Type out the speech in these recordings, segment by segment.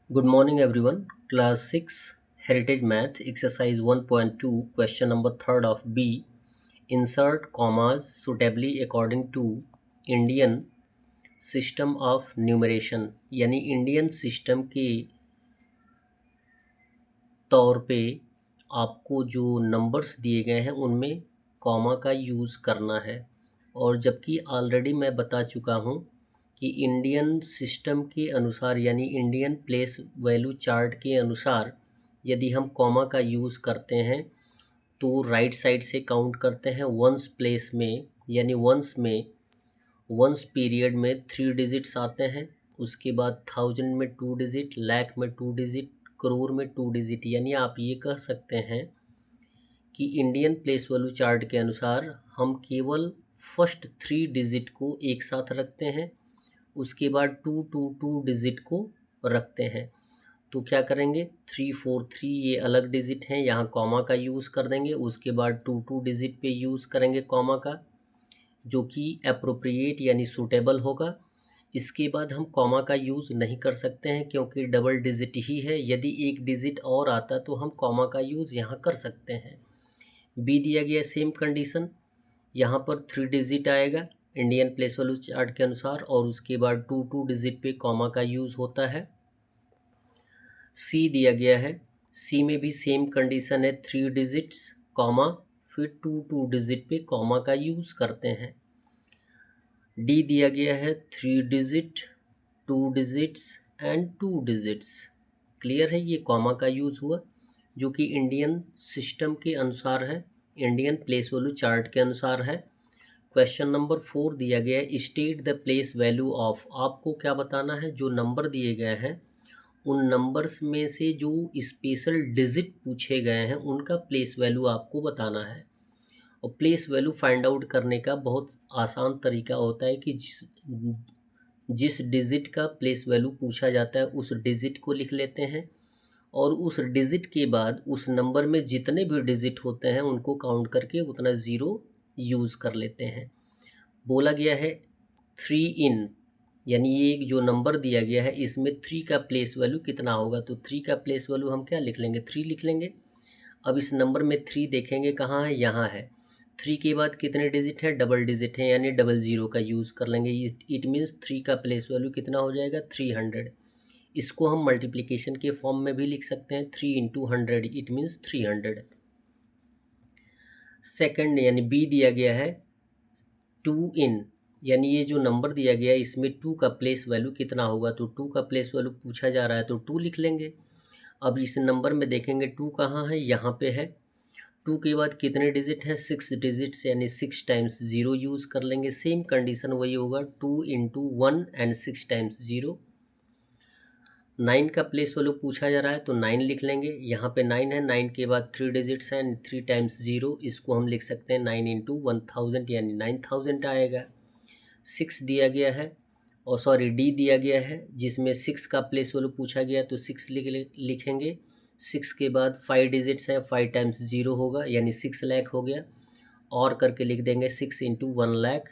Good morning, everyone. Class 6 Heritage Math Exercise 1.2 Question number 3rd of B. Insert commas suitably according to Indian System of Numeration यानी Indian system के तौर पे आपको जो numbers दिए गए हैं उनमें कॉमा का यूज़ करना है। और जबकि ऑलरेडी मैं बता चुका हूँ कि इंडियन सिस्टम के अनुसार यानी इंडियन प्लेस वैल्यू चार्ट के अनुसार यदि हम कॉमा का यूज़ करते हैं तो राइट साइड से काउंट करते हैं वंस प्लेस में, यानी वंस पीरियड में 3 डिजिट्स आते हैं। उसके बाद 1000 में 2 डिजिट, लाख में 2 डिजिट, करोड़ में 2 डिजिट। यानी आप ये कह सकते हैं कि इंडियन प्लेस वैल्यू चार्ट के अनुसार हम केवल फर्स्ट 3 डिजिट को एक साथ रखते हैं, उसके बाद 2 डिजिट को रखते हैं। तो क्या करेंगे, 343 ये अलग डिजिट हैं, यहाँ कॉमा का यूज़ कर देंगे। उसके बाद 2 डिजिट पे यूज़ करेंगे कॉमा का, जो कि अप्रोप्रिएट यानी सूटेबल होगा। इसके बाद हम कॉमा का यूज़ नहीं कर सकते हैं क्योंकि डबल डिजिट ही है। यदि एक डिजिट और आता तो हम कॉमा का यूज़ यहाँ कर सकते हैं। बी दिया गया सेम कंडीशन, यहाँ पर 3 डिजिट आएगा इंडियन प्लेस वैल्यू चार्ट के अनुसार, और उसके बाद 2 डिजिट पे कॉमा का यूज़ होता है। सी दिया गया है, सी में भी सेम कंडीशन है, 3 डिजिट्स कॉमा, फिर 2 डिजिट पे कॉमा का यूज़ करते हैं। डी दिया गया है, 3 digit, 2 digits and 2 digits. Clear है, ये कॉमा का यूज़ हुआ जो कि इंडियन सिस्टम के अनुसार है, इंडियन प्लेस वैल्यू चार्ट के अनुसार है। क्वेश्चन नंबर 4 दिया गया है, state the place value of. आपको क्या बताना है, जो नंबर दिए गए हैं उन नंबर्स में से जो स्पेशल डिजिट पूछे गए हैं उनका प्लेस वैल्यू आपको बताना है। और प्लेस वैल्यू फाइंड आउट करने का बहुत आसान तरीका होता है कि जिस डिजिट का प्लेस वैल्यू पूछा जाता है उस डिजिट को लिख लेते हैं, और उस डिजिट के बाद उस नंबर में जितने भी डिजिट होते हैं उनको काउंट करके उतना ज़ीरो यूज़ कर लेते हैं। बोला गया है 3 इन, यानी ये एक जो नंबर दिया गया है इसमें 3 का प्लेस वैल्यू कितना होगा, तो 3 का प्लेस वैल्यू हम क्या लिख लेंगे, 3 लिख लेंगे। अब इस नंबर में 3 देखेंगे कहाँ है, यहाँ है। 3 के बाद कितने डिजिट है, डबल डिजिट है, यानी डबल ज़ीरो का यूज़ कर लेंगे। इट मीन्स 3 का प्लेस वैल्यू कितना हो जाएगा, 300। इसको हम मल्टीप्लिकेशन के फॉर्म में भी लिख सकते हैं, 3 इंटू 100 इट मीन्स 300। सेकंड यानी बी दिया गया है 2 इन, यानी ये जो नंबर दिया गया है इसमें 2 का प्लेस वैल्यू कितना होगा, तो 2 का प्लेस वैल्यू पूछा जा रहा है तो 2 लिख लेंगे। अब इस नंबर में देखेंगे 2 कहाँ है, यहाँ पे है। 2 के बाद कितने डिजिट है, 6 डिजिट्स, यानी 6 टाइम्स ज़ीरो यूज़ कर लेंगे। सेम कंडीशन वही होगा, 2 इंटू 1 एंड 6 टाइम्स ज़ीरो। 9 का प्लेस वैल्यू पूछा जा रहा है तो 9 लिख लेंगे। यहाँ पे 9 है, 9 के बाद 3 डिजिट्स हैं, 3 टाइम्स ज़ीरो, इसको हम लिख सकते हैं 9 इंटू 1000 यानी 9000 आएगा। 6 दिया गया है, और सॉरी डी दिया गया है जिसमें 6 का प्लेस वैल्यू पूछा गया तो 6 लिखेंगे। 6 के बाद 5 डिजिट्स हैं, 5 टाइम्स ज़ीरो होगा यानी 6 लाख हो गया, और करके लिख देंगे 6 इंटू 1 लाख।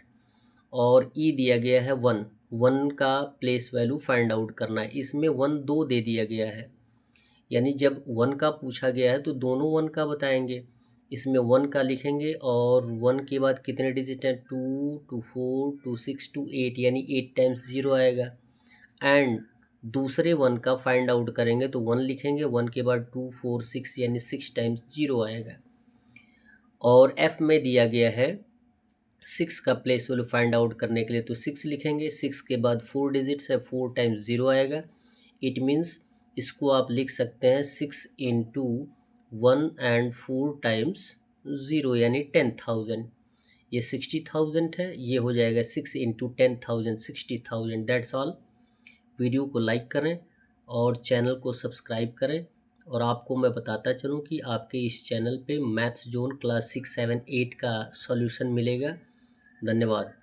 और ई दिया गया है 1, 1 का प्लेस वैल्यू फाइंड आउट करना है। इसमें 1 दो दे दिया गया है, यानी जब 1 का पूछा गया है तो दोनों 1 का बताएंगे। इसमें 1 का लिखेंगे, और 1 के बाद कितने डिजिट हैं, 2 2 4 2 6 2 8, यानी 8 टाइम्स ज़ीरो आएगा। एंड दूसरे 1 का फाइंड आउट करेंगे तो 1 लिखेंगे, 1 के बाद 2 4 6 यानी 6 टाइम्स ज़ीरो आएगा। और एफ में दिया गया है 6 का प्लेस वैल्यू फाइंड आउट करने के लिए तो 6 लिखेंगे। 6 के बाद 4 डिजिट्स है, 4 टाइम्स ज़ीरो आएगा। इट मीन्स इसको आप लिख सकते हैं 6 इंटू 1 एंड 4 टाइम्स ज़ीरो यानी 10,000। ये 60,000 है, ये हो जाएगा 6 इंटू 10,000 60,000। That's all. वीडियो को लाइक करें और चैनल को सब्सक्राइब करें। और आपको मैं बताता चलूं कि आपके इस चैनल पे मैथ्स जोन क्लास 6, 7, 8 का सॉल्यूशन मिलेगा। धन्यवाद।